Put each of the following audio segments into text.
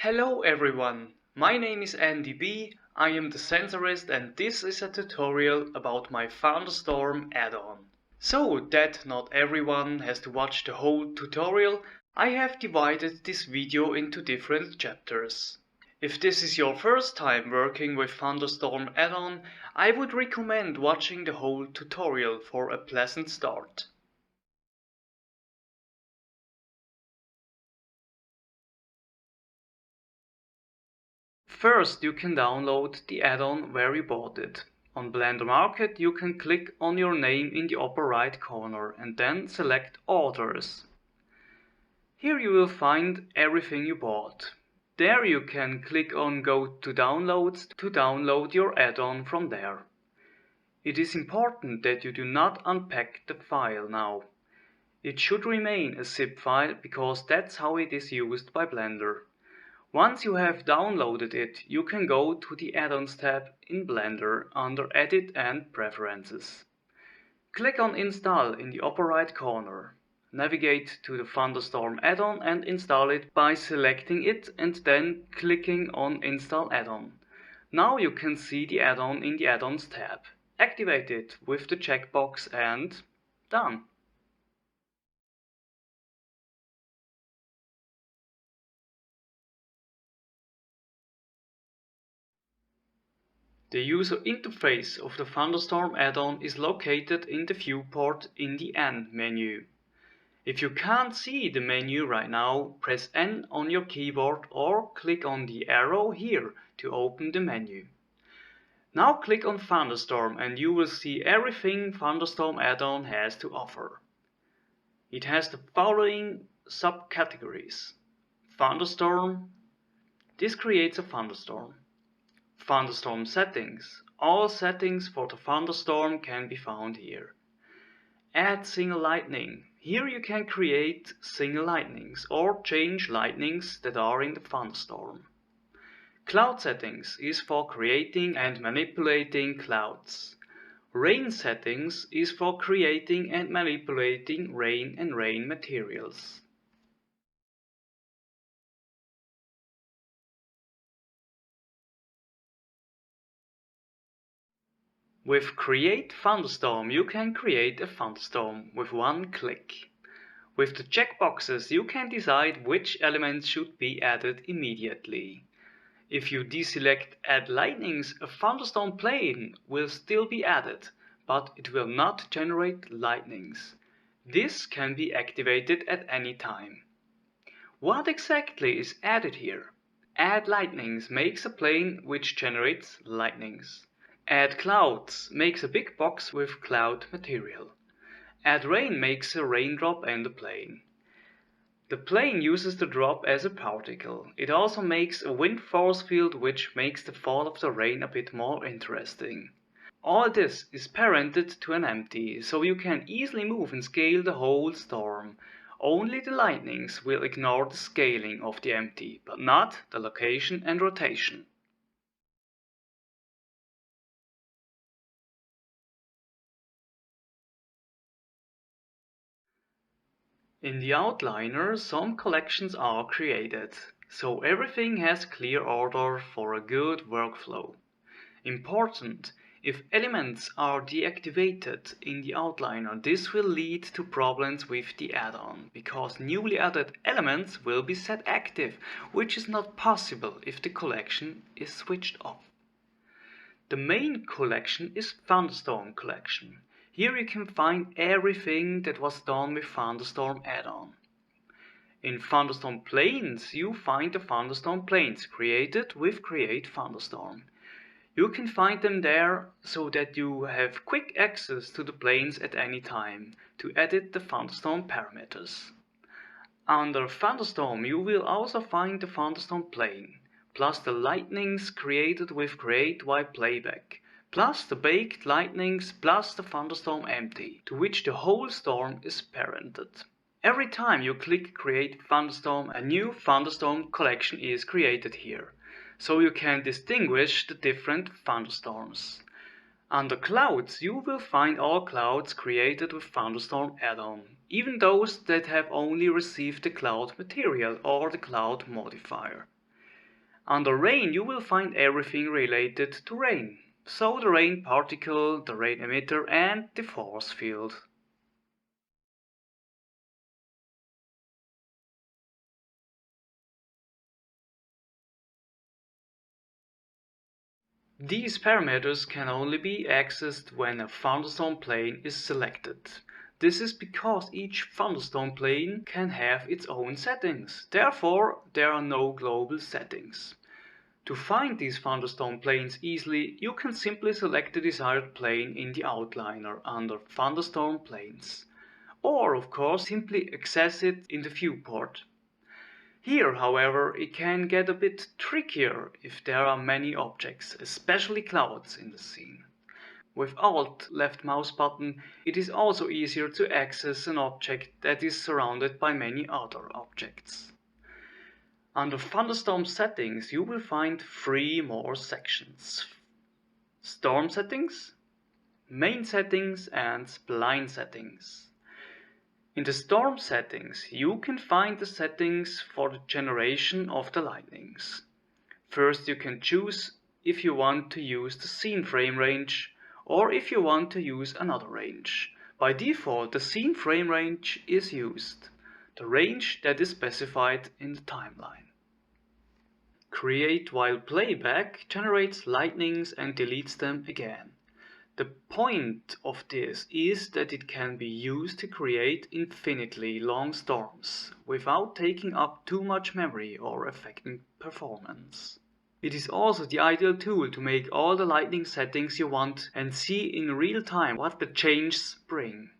Hello everyone, my name is Andy B. I am the sensorist and this is a tutorial about my Thunderstorm add-on. So that not everyone has to watch the whole tutorial, I have divided this video into different chapters. If this is your first time working with Thunderstorm add-on, I would recommend watching the whole tutorial for a pleasant start. First, you can download the add-on where you bought it. On Blendermarket, you can click on your name in the upper right corner and then select Orders. Here you will find everything you bought. There you can click on Go to Downloads to download your add-on from there. It is important that you do not unpack the file now. It should remain a zip file because that's how it is used by Blender. Once you have downloaded it, you can go to the Add-ons tab in Blender under Edit and Preferences. Click on Install in the upper right corner. Navigate to the Thunderstorm add-on and install it by selecting it and then clicking on Install add-on. Now you can see the add-on in the Add-ons tab. Activate it with the checkbox and done. The user interface of the Thunderstorm add-on is located in the viewport in the N menu. If you can't see the menu right now, press N on your keyboard or click on the arrow here to open the menu. Now click on Thunderstorm and you will see everything Thunderstorm add-on has to offer. It has the following subcategories. Thunderstorm. This creates a thunderstorm. Thunderstorm Settings. All settings for the thunderstorm can be found here. Add single lightning. Here you can create single lightnings or change lightnings that are in the thunderstorm. Cloud Settings is for creating and manipulating clouds. Rain Settings is for creating and manipulating rain and rain materials. With Create Thunderstorm you can create a thunderstorm with one click. With the checkboxes you can decide which elements should be added immediately. If you deselect Add Lightnings, a thunderstorm plane will still be added, but it will not generate lightnings. This can be activated at any time. What exactly is added here? Add Lightnings makes a plane which generates lightnings. Add Clouds makes a big box with cloud material. Add Rain makes a raindrop and a plane. The plane uses the drop as a particle. It also makes a wind force field which makes the fall of the rain a bit more interesting. All this is parented to an empty, so you can easily move and scale the whole storm. Only the lightnings will ignore the scaling of the empty, but not the location and rotation. In the outliner, some collections are created, so everything has clear order for a good workflow. Important: if elements are deactivated in the outliner, this will lead to problems with the add-on, because newly added elements will be set active, which is not possible if the collection is switched off. The main collection is Thunderstorm Collection. Here you can find everything that was done with Thunderstorm add-on. In Thunderstorm Planes you find the Thunderstorm Planes created with Create Thunderstorm. You can find them there so that you have quick access to the planes at any time to edit the Thunderstorm parameters. Under Thunderstorm you will also find the Thunderstorm Plane, plus the lightnings created with Create while Playback, plus the baked lightnings, plus the Thunderstorm Empty, to which the whole storm is parented. Every time you click Create Thunderstorm, a new Thunderstorm collection is created here, so you can distinguish the different thunderstorms. Under Clouds you will find all clouds created with Thunderstorm add-on, even those that have only received the cloud material or the cloud modifier. Under rain you will find everything related to rain, so the rain particle, the rain emitter and the force field. These parameters can only be accessed when a thunderstorm plane is selected. This is because each thunderstorm plane can have its own settings. Therefore, there are no global settings. To find these thunderstorm planes easily, you can simply select the desired plane in the outliner under Thunderstorm Planes. Or, of course, simply access it in the viewport. Here, however, it can get a bit trickier if there are many objects, especially clouds in the scene. With Alt left mouse button, it is also easier to access an object that is surrounded by many other objects. Under Thunderstorm Settings, you will find 3 more sections: Storm Settings, Main Settings and Spline Settings. In the storm settings, you can find the settings for the generation of the lightnings. First, you can choose if you want to use the scene frame range or if you want to use another range. By default, the scene frame range is used, the range that is specified in the timeline. Create while playback generates lightnings and deletes them again. The point of this is that it can be used to create infinitely long storms without taking up too much memory or affecting performance. It is also the ideal tool to make all the lightning settings you want and see in real time what the changes bring.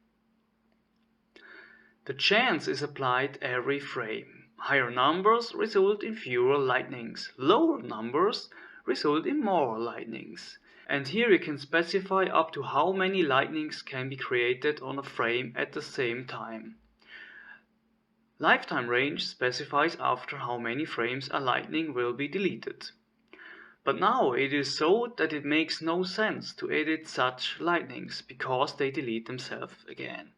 The chance is applied every frame. Higher numbers result in fewer lightnings, lower numbers result in more lightnings. And here you can specify up to how many lightnings can be created on a frame at the same time. Lifetime range specifies after how many frames a lightning will be deleted. But now it is so that it makes no sense to edit such lightnings because they delete themselves again.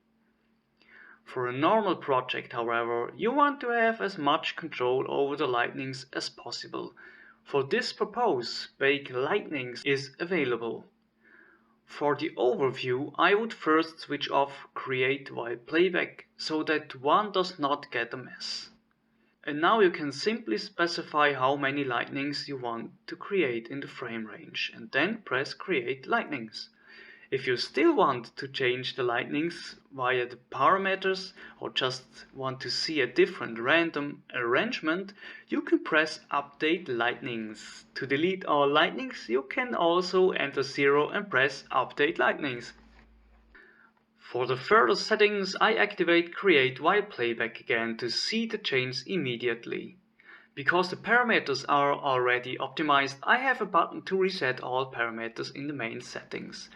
For a normal project, however, you want to have as much control over the lightnings as possible. For this purpose, Bake Lightnings is available. For the overview, I would first switch off Create while playback so that one does not get a mess. And now you can simply specify how many lightnings you want to create in the frame range and then press Create Lightnings. If you still want to change the lightnings via the parameters or just want to see a different random arrangement, you can press Update Lightnings. To delete all lightnings, you can also enter 0 and press Update Lightnings. For the further settings, I activate Create while playback again to see the change immediately. Because the parameters are already optimized, I have a button to reset all parameters in the main settings.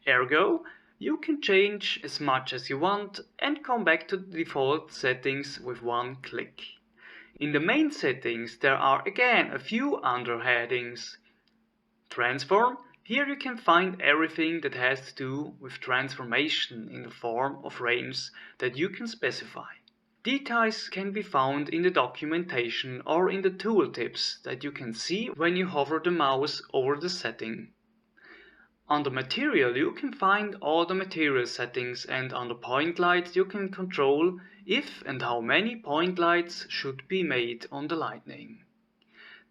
Ergo, you can change as much as you want and come back to the default settings with one click. In the main settings there are again a few underheadings. Transform. Here you can find everything that has to do with transformation in the form of range that you can specify. Details can be found in the documentation or in the tooltips that you can see when you hover the mouse over the setting. Under Material you can find all the material settings, and under Point Light you can control if and how many point lights should be made on the lightning.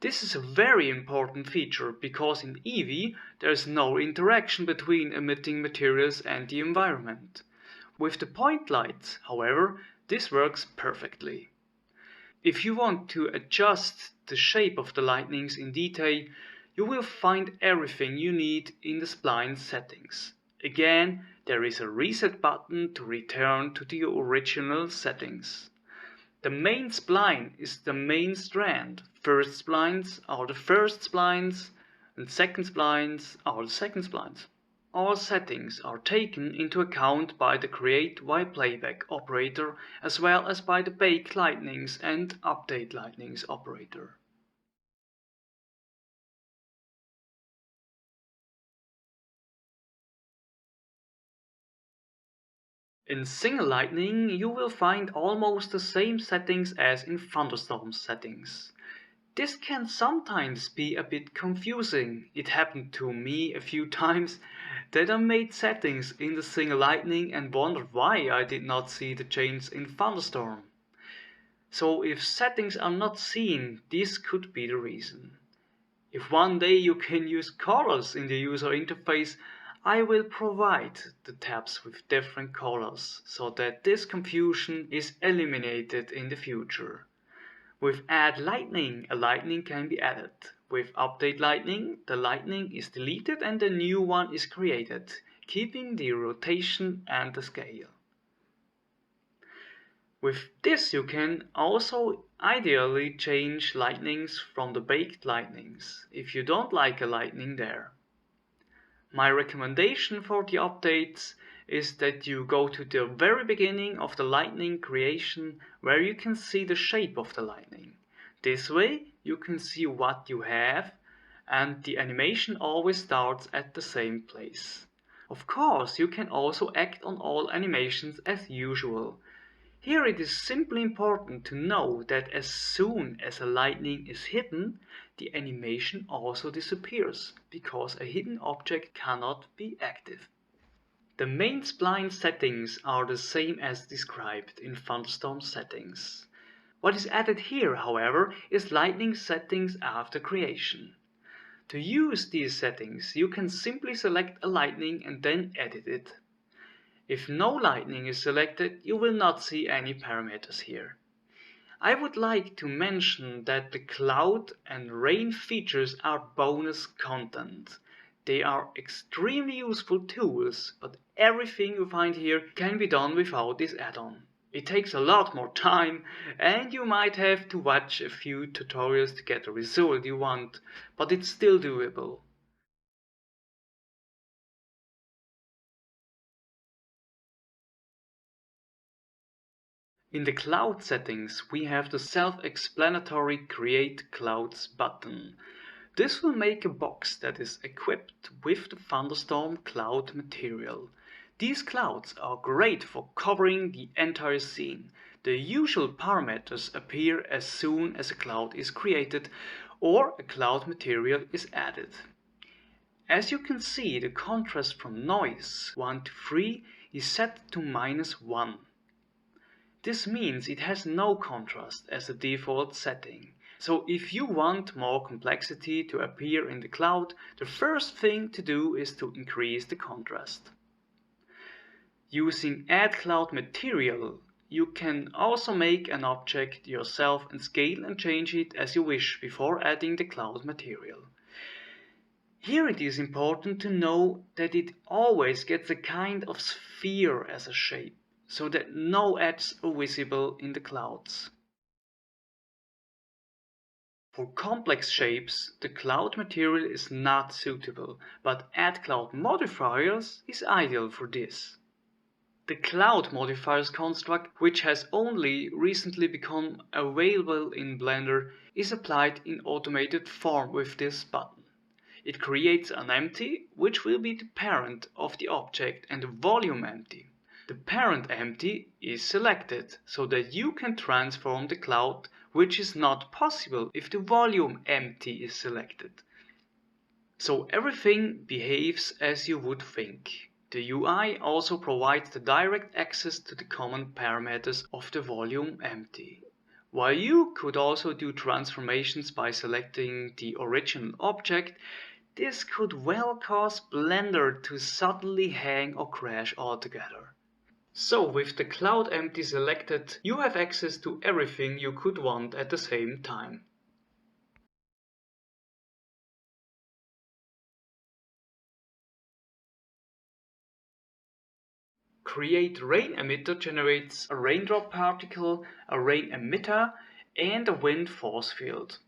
This is a very important feature because in Eevee there is no interaction between emitting materials and the environment. With the point lights, however, this works perfectly. If you want to adjust the shape of the lightnings in detail, you will find everything you need in the spline settings. Again, there is a reset button to return to the original settings. The main spline is the main strand. First splines are the first splines, and second splines are the second splines. All settings are taken into account by the Create while playback operator as well as by the Bake Lightnings and Update Lightnings operator. In Single Lightning you will find almost the same settings as in Thunderstorm Settings. This can sometimes be a bit confusing. It happened to me a few times that I made settings in the scene lightning and wondered why I did not see the change in Thunderstorm. So if settings are not seen, this could be the reason. If one day you can use colors in the user interface, I will provide the tabs with different colors so that this confusion is eliminated in the future. With Add Lightning, a lightning can be added. With Update Lightning, the lightning is deleted and a new one is created, keeping the rotation and the scale. With this you can also ideally change lightnings from the baked lightnings, if you don't like a lightning there. My recommendation for the updates is that you go to the very beginning of the lightning creation where you can see the shape of the lightning. This way you can see what you have and the animation always starts at the same place. Of course, you can also act on all animations as usual. Here it is simply important to know that as soon as a lightning is hidden, the animation also disappears, because a hidden object cannot be active. The main spline settings are the same as described in Thunderstorm Settings. What is added here, however, is lightning settings after creation. To use these settings, you can simply select a lightning and then edit it. If no lightning is selected, you will not see any parameters here. I would like to mention that the cloud and rain features are bonus content. They are extremely useful tools, but everything you find here can be done without this add-on. It takes a lot more time and you might have to watch a few tutorials to get the result you want, but it's still doable. In the cloud settings, we have the self-explanatory Create Clouds button. This will make a box that is equipped with the Thunderstorm cloud material. These clouds are great for covering the entire scene. The usual parameters appear as soon as a cloud is created or a cloud material is added. As you can see, the contrast from noise 1 to 3 is set to -1. This means it has no contrast as a default setting. So if you want more complexity to appear in the cloud, the first thing to do is to increase the contrast. Using Add Cloud Material, you can also make an object yourself and scale and change it as you wish before adding the cloud material. Here it is important to know that it always gets a kind of sphere as a shape, so that no edges are visible in the clouds. For complex shapes, the cloud material is not suitable, but Add Cloud Modifiers is ideal for this. The Cloud Modifiers construct, which has only recently become available in Blender, is applied in automated form with this button. It creates an empty, which will be the parent of the object, and a volume empty. The parent empty is selected so that you can transform the cloud, which is not possible if the volume empty is selected. So everything behaves as you would think. The UI also provides the direct access to the common parameters of the volume empty. While you could also do transformations by selecting the original object, this could well cause Blender to suddenly hang or crash altogether. So with the cloud empty selected, you have access to everything you could want at the same time. Create Rain Emitter generates a raindrop particle, a rain emitter, and a wind force field.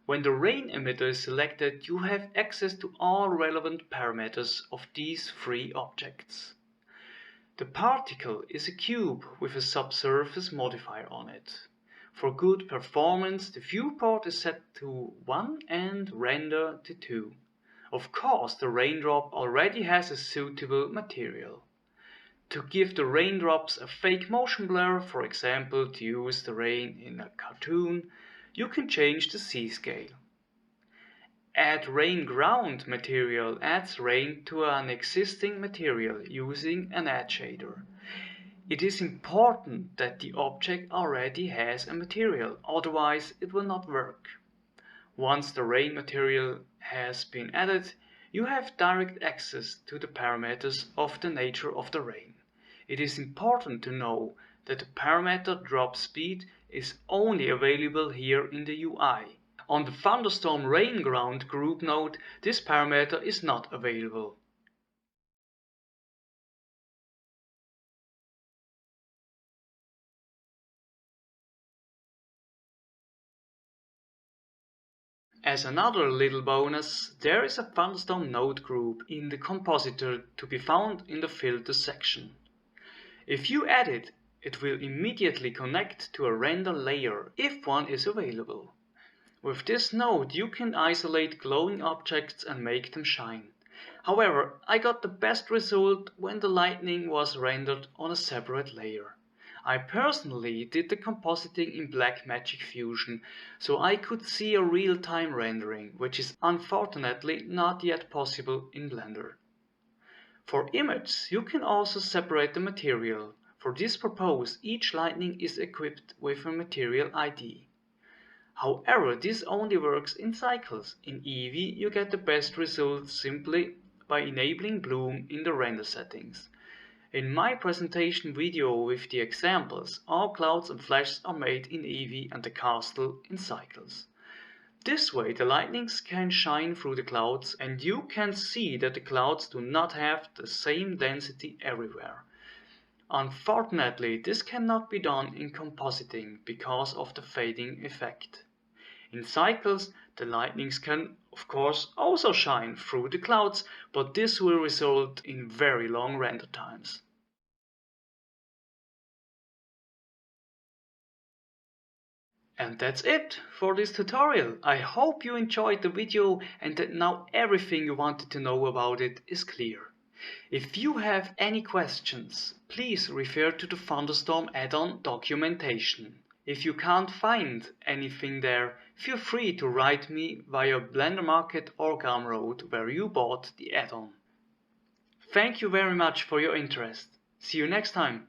When the rain emitter is selected, you have access to all relevant parameters of these three objects. The particle is a cube with a subsurface modifier on it. For good performance, the viewport is set to 1 and render to 2. Of course, the raindrop already has a suitable material. To give the raindrops a fake motion blur, for example to use the rain in a cartoon, you can change the Z-scale. Add rain ground material adds rain to an existing material using an add shader. It is important that the object already has a material, otherwise it will not work. Once the rain material has been added, you have direct access to the parameters of the nature of the rain. It is important to know that the parameter drop speed is only available here in the UI. On the Thunderstorm Rain Ground group node, this parameter is not available. As another little bonus, there is a Thunderstorm node group in the compositor to be found in the filter section. If you add it, it will immediately connect to a render layer if one is available. With this node you can isolate glowing objects and make them shine. However, I got the best result when the lightning was rendered on a separate layer. I personally did the compositing in Blackmagic Fusion, so I could see a real-time rendering, which is unfortunately not yet possible in Blender. For images, you can also separate the material. For this purpose, each lightning is equipped with a material ID. However, this only works in cycles. In Eevee, you get the best results simply by enabling bloom in the render settings. In my presentation video with the examples, all clouds and flashes are made in Eevee and the castle in cycles. This way the lightnings can shine through the clouds and you can see that the clouds do not have the same density everywhere. Unfortunately, this cannot be done in compositing because of the fading effect. In cycles, the lightnings can, of course, also shine through the clouds, but this will result in very long render times. And that's it for this tutorial. I hope you enjoyed the video and that now everything you wanted to know about it is clear. If you have any questions, please refer to the Thunderstorm Add-on documentation. If you can't find anything there, feel free to write me via Blendermarket or Gumroad where you bought the add-on. Thank you very much for your interest. See you next time.